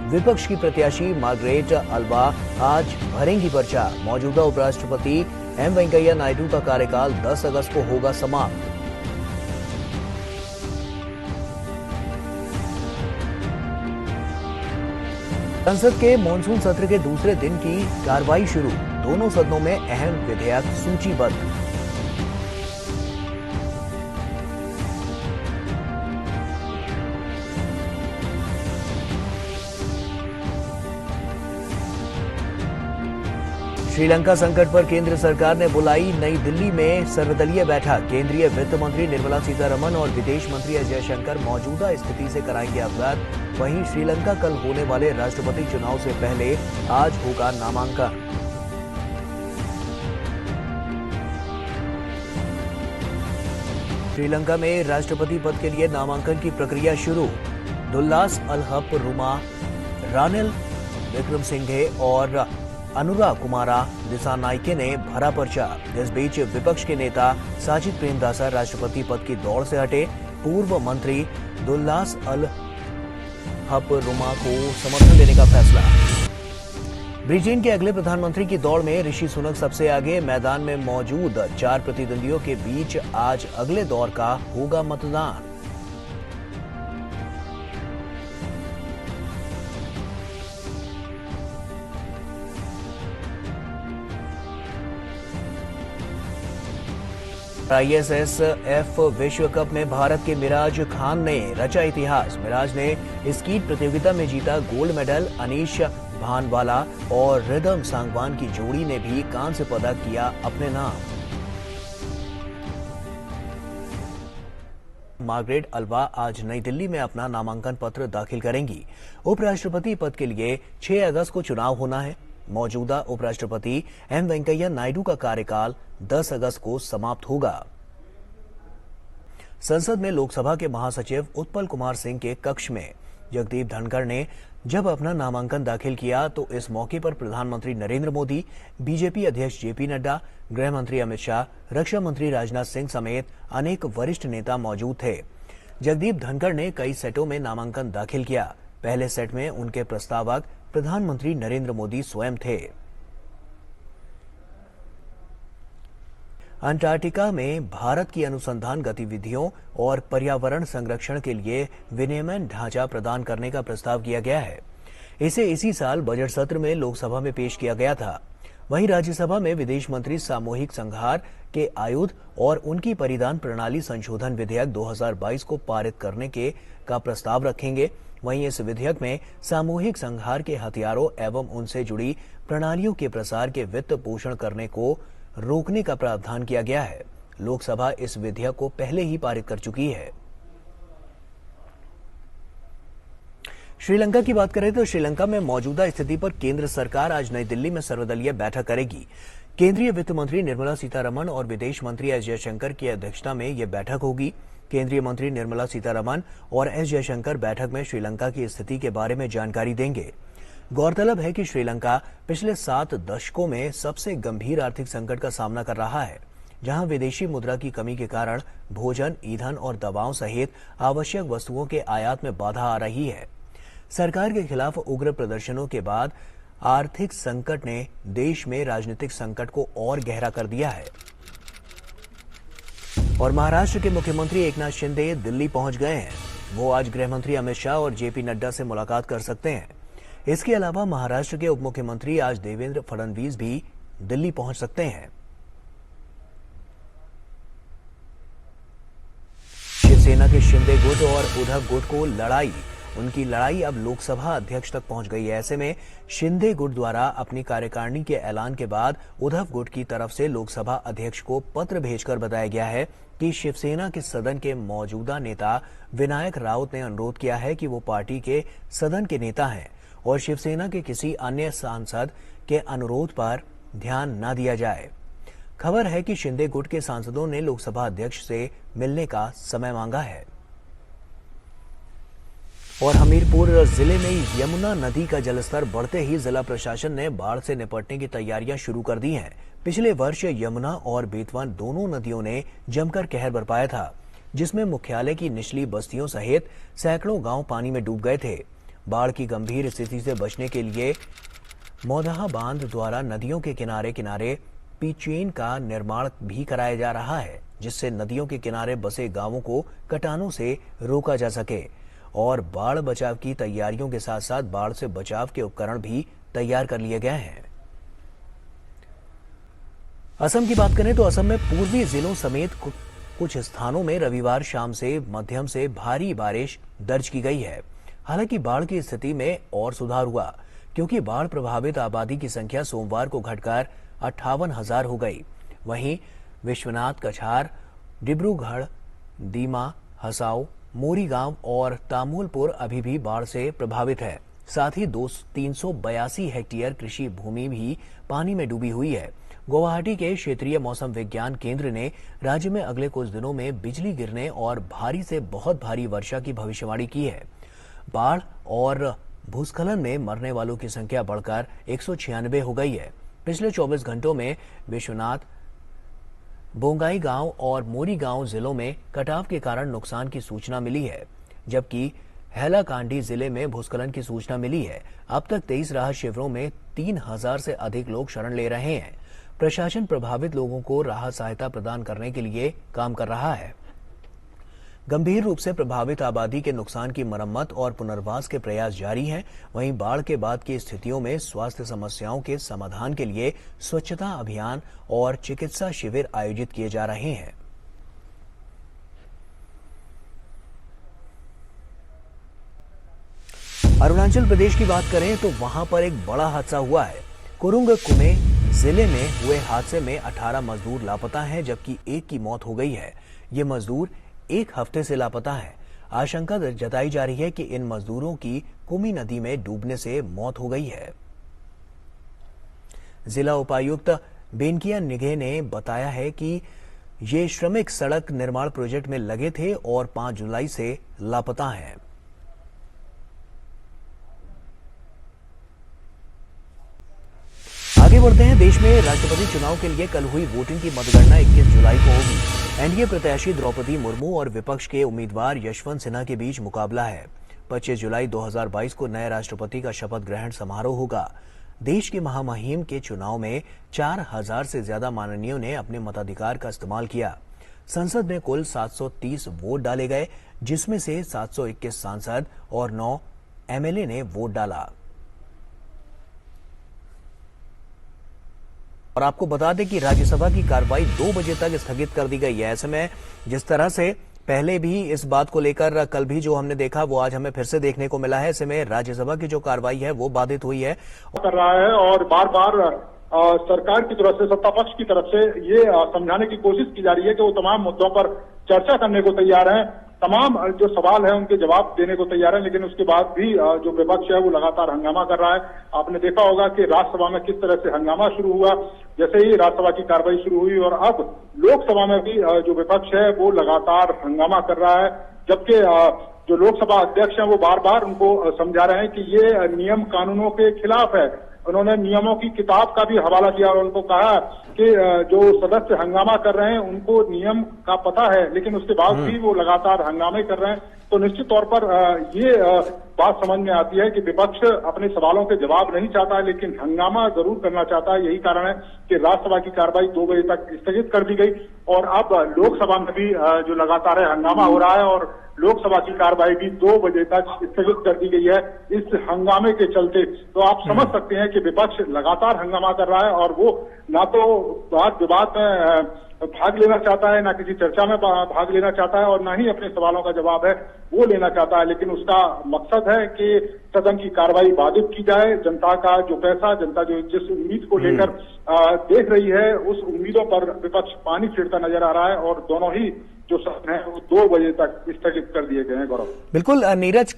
विपक्ष की प्रत्याशी मार्गरेट अल्वा आज भरेंगी पर्चा। मौजूदा उपराष्ट्रपति एम वेंकैया नायडू का कार्यकाल 10 अगस्त को होगा समाप्त। संसद के मॉनसून सत्र के दूसरे दिन की कार्रवाई शुरू। दोनों सदनों में अहम विधेयक सूचीबद्ध। श्रीलंका संकट पर केंद्र सरकार ने बुलाई नई दिल्ली में सर्वदलीय बैठक। केंद्रीय वित्त मंत्री निर्मला सीतारमण और विदेश मंत्री एस जयशंकर मौजूदा स्थिति से कराएंगे अवगत। वहीं श्रीलंका कल होने वाले राष्ट्रपति चुनाव से पहले आज होगा नामांकन। श्रीलंका में राष्ट्रपति पद के लिए नामांकन की प्रक्रिया शुरू। दुल्लास अलहप रुमा, रानिल विक्रमसिंघे और अनुराग कुमारा दिसानायके ने भरा पर्चा। इस बीच विपक्ष के नेता साजिद प्रेमदासा राष्ट्रपति पद की दौड़ से हटे। पूर्व मंत्री दुल्लास अलहप रुमा को समर्थन देने का फैसला। ब्रिटेन के अगले प्रधानमंत्री की दौड़ में ऋषि सुनक सबसे आगे। मैदान में मौजूद 4 प्रतिद्वंदियों के बीच आज अगले दौर का होगा मतदान। ISSF विश्व कप में भारत के मिराज खान ने रचा इतिहास। मिराज ने स्कीट प्रतियोगिता में जीता गोल्ड मेडल। अनीश भानवाला और रिदम सांगवान की जोड़ी ने भी कांस्य पदक किया अपने नाम। मार्गरेट अल्वा आज नई दिल्ली में अपना नामांकन पत्र दाखिल करेंगी। उपराष्ट्रपति पद के लिए 6 अगस्त को चुनाव होना है। मौजूदा उपराष्ट्रपति एम वेंकैया नायडू का कार्यकाल 10 अगस्त को समाप्त होगा। संसद में लोकसभा के महासचिव उत्पल कुमार सिंह के कक्ष में जगदीप धनखड़ ने जब अपना नामांकन दाखिल किया तो इस मौके पर प्रधानमंत्री नरेंद्र मोदी, बीजेपी अध्यक्ष जेपी नड्डा, गृह मंत्री अमित शाह, रक्षा मंत्री राजनाथ सिंह समेत अनेक वरिष्ठ नेता मौजूद थे। जगदीप धनखड़ ने कई सेटों में नामांकन दाखिल किया। पहले सेट में उनके प्रस्तावक प्रधानमंत्री नरेंद्र मोदी स्वयं थे। अंटार्कटिका में भारत की अनुसंधान गतिविधियों और पर्यावरण संरक्षण के लिए विनियमन ढांचा प्रदान करने का प्रस्ताव किया गया है। इसे इसी साल बजट सत्र में लोकसभा में पेश किया गया था। वहीं राज्यसभा में विदेश मंत्री सामूहिक संहार के आयुध और उनकी परिधान प्रणाली संशोधन विधेयक 2022 को पारित करने का प्रस्ताव रखेंगे। वहीं इस विधेयक में सामूहिक संहार के हथियारों एवं उनसे जुड़ी प्रणालियों के प्रसार के वित्त पोषण करने को रोकने का प्रावधान किया गया है। लोकसभा इस विधेयक को पहले ही पारित कर चुकी है। श्रीलंका की बात करें तो श्रीलंका में मौजूदा स्थिति पर केंद्र सरकार आज नई दिल्ली में सर्वदलीय बैठक करेगी। केंद्रीय वित्त मंत्री निर्मला सीतारमण और विदेश मंत्री एस जयशंकर की अध्यक्षता में यह बैठक होगी। केंद्रीय मंत्री निर्मला सीतारमण और एस जयशंकर बैठक में श्रीलंका की स्थिति के बारे में जानकारी देंगे। गौरतलब है कि श्रीलंका पिछले 7 दशकों में सबसे गंभीर आर्थिक संकट का सामना कर रहा है, जहां विदेशी मुद्रा की कमी के कारण भोजन, ईंधन और दवाओं सहित आवश्यक वस्तुओं के आयात में बाधा आ रही है। सरकार के खिलाफ उग्र प्रदर्शनों के बाद आर्थिक संकट ने देश में राजनीतिक संकट को और गहरा कर दिया है। और महाराष्ट्र के मुख्यमंत्री एकनाथ शिंदे दिल्ली पहुंच गए हैं। वो आज गृह मंत्री अमित शाह और जेपी नड्डा से मुलाकात कर सकते हैं। इसके अलावा महाराष्ट्र के उप मुख्यमंत्री आज देवेंद्र फडणवीस भी दिल्ली पहुंच सकते हैं। शिवसेना के शिंदे गुट और उद्धव गुट को उनकी लड़ाई अब लोकसभा अध्यक्ष तक पहुंच गई है। ऐसे में शिंदे गुट द्वारा अपनी कार्यकारिणी के ऐलान के बाद उद्धव गुट की तरफ से लोकसभा अध्यक्ष को पत्र भेजकर बताया गया है कि शिवसेना के सदन के मौजूदा नेता विनायक राउत ने अनुरोध किया है कि वो पार्टी के सदन के नेता हैं और शिवसेना के किसी अन्य सांसद के अनुरोध पर ध्यान न दिया जाए। खबर है कि शिंदे गुट के सांसदों ने लोकसभा अध्यक्ष से मिलने का समय मांगा है। और हमीरपुर जिले में यमुना नदी का जलस्तर बढ़ते ही जिला प्रशासन ने बाढ़ से निपटने की तैयारियां शुरू कर दी हैं। पिछले वर्ष यमुना और बेतवा दोनों नदियों ने जमकर कहर बरपाया था, जिसमें मुख्यालय की निचली बस्तियों सहित सैकड़ों गांव पानी में डूब गए थे। बाढ़ की गंभीर स्थिति से बचने के लिए मौदहा बांध द्वारा नदियों के किनारे किनारे पीचेन का निर्माण भी कराया जा रहा है, जिससे नदियों के किनारे बसे गांवों को कटानों से रोका जा सके और बाढ़ बचाव की तैयारियों के साथ साथ बाढ़ से बचाव के उपकरण भी तैयार कर लिए गए हैं। असम की बात करें तो असम में पूर्वी जिलों समेत कुछ स्थानों में रविवार शाम से मध्यम से भारी बारिश दर्ज की गई है। हालांकि बाढ़ की स्थिति में और सुधार हुआ, क्योंकि बाढ़ प्रभावित आबादी की संख्या सोमवार को घटकर 58,000 हो गई। वहीं विश्वनाथ, कछार, डिब्रूगढ़, दीमा, हसाओ, मोरीगांव और तामुलपुर अभी भी बाढ़ से प्रभावित है। साथ ही 382 हेक्टेयर कृषि भूमि भी पानी में डूबी हुई है। गुवाहाटी के क्षेत्रीय मौसम विज्ञान केंद्र ने राज्य में अगले कुछ दिनों में बिजली गिरने और भारी से बहुत भारी वर्षा की भविष्यवाणी की है। बाढ़ और भूस्खलन में मरने वालों की संख्या बढ़कर 196 हो गई है। पिछले 24 घंटों में विश्वनाथ, बोंगाईगांव और मोरीगांव जिलों में कटाव के कारण नुकसान की सूचना मिली है, जबकि हैलाकांडी जिले में भूस्खलन की सूचना मिली है। अब तक 23 राहत शिविरों में 3,000 से अधिक लोग शरण ले रहे हैं। प्रशासन प्रभावित लोगों को राहत सहायता प्रदान करने के लिए काम कर रहा है। गंभीर रूप से प्रभावित आबादी के नुकसान की मरम्मत और पुनर्वास के प्रयास जारी हैं। वहीं बाढ़ के बाद की स्थितियों में स्वास्थ्य समस्याओं के समाधान के लिए स्वच्छता अभियान और चिकित्सा शिविर आयोजित किए जा रहे हैं। अरुणाचल प्रदेश की बात करें तो वहां पर एक बड़ा हादसा हुआ है। कुरुंग कुमे जिले में हुए हादसे में 18 मजदूर लापता हैं, जबकि एक की मौत हो गई है। ये मजदूर एक हफ्ते से लापता है। आशंका जताई जा रही है कि इन मजदूरों की कुमी नदी में डूबने से मौत हो गई है। जिला उपायुक्त बेनकिया निगे ने बताया है कि ये श्रमिक सड़क निर्माण प्रोजेक्ट में लगे थे और 5 जुलाई से लापता हैं। आगे बढ़ते हैं। देश में राष्ट्रपति चुनाव के लिए कल हुई वोटिंग की मतगणना 21 जुलाई को होगी। एनडीए प्रत्याशी द्रौपदी मुर्मू और विपक्ष के उम्मीदवार यशवंत सिन्हा के बीच मुकाबला है। 25 जुलाई 2022 को नए राष्ट्रपति का शपथ ग्रहण समारोह होगा। देश की महामहिम के चुनाव में 4,000 से ज्यादा माननीयों ने अपने मताधिकार का इस्तेमाल किया। संसद में कुल 730 वोट डाले गए, जिसमें से 721 सांसद और 9 एमएलए ने वोट डाला। और आपको बता दें कि राज्यसभा की कार्रवाई 2 बजे तक स्थगित कर दी गई है। ऐसे में जिस तरह से पहले भी इस बात को लेकर कल भी जो हमने देखा वो आज हमें फिर से देखने को मिला है। ऐसे में राज्यसभा की जो कार्रवाई है वो बाधित हुई है कर रहा है और बार बार सरकार की तरफ से, सत्ता पक्ष की तरफ से ये समझाने की कोशिश की जा रही है कि वो तमाम मुद्दों पर चर्चा करने को तैयार हैं, तमाम जो सवाल है उनके जवाब देने को तैयार है, लेकिन उसके बाद भी जो विपक्ष है वो लगातार हंगामा कर रहा है। आपने देखा होगा कि राज्यसभा में किस तरह से हंगामा शुरू हुआ जैसे ही राज्यसभा की कार्रवाई शुरू हुई, और अब लोकसभा में भी जो विपक्ष है वो लगातार हंगामा कर रहा है, जबकि जो लोकसभा अध्यक्ष हैं वो बार बार उनको समझा रहे हैं कि ये नियम कानूनों के खिलाफ है। उन्होंने नियमों की किताब का भी हवाला दिया और उनको कहा कि जो सदस्य हंगामा कर रहे हैं उनको नियम का पता है, लेकिन उसके बाद भी वो लगातार हंगामे कर रहे हैं। तो निश्चित तौर पर ये बात समझ में आती है कि विपक्ष अपने सवालों के जवाब नहीं चाहता है, लेकिन हंगामा जरूर करना चाहता है। यही कारण है कि राज्यसभा की कार्रवाई 2 बजे तक स्थगित कर दी गई और अब लोकसभा में भी जो लगातार हंगामा हो रहा है और लोकसभा की कार्रवाई भी 2 बजे तक स्थगित कर दी गई है इस हंगामे के चलते। तो आप समझ सकते हैं कि विपक्ष लगातार हंगामा कर रहा है और वो ना तो वाद विवाद में भाग लेना चाहता है, ना किसी चर्चा में भाग लेना चाहता है और ना ही अपने सवालों का जवाब है वो लेना चाहता है, लेकिन उसका मकसद है कि सदन की कार्रवाई बाधित की जाए। जनता का जो पैसा, जनता जो जिस उम्मीद को लेकर देख रही है उस उम्मीदों पर विपक्ष पानी छिड़ता नजर आ रहा है और दोनों ही जो सदन है वो 2 बजे तक स्थगित कर दिए गए हैं। गौरव, बिल्कुल नीरज।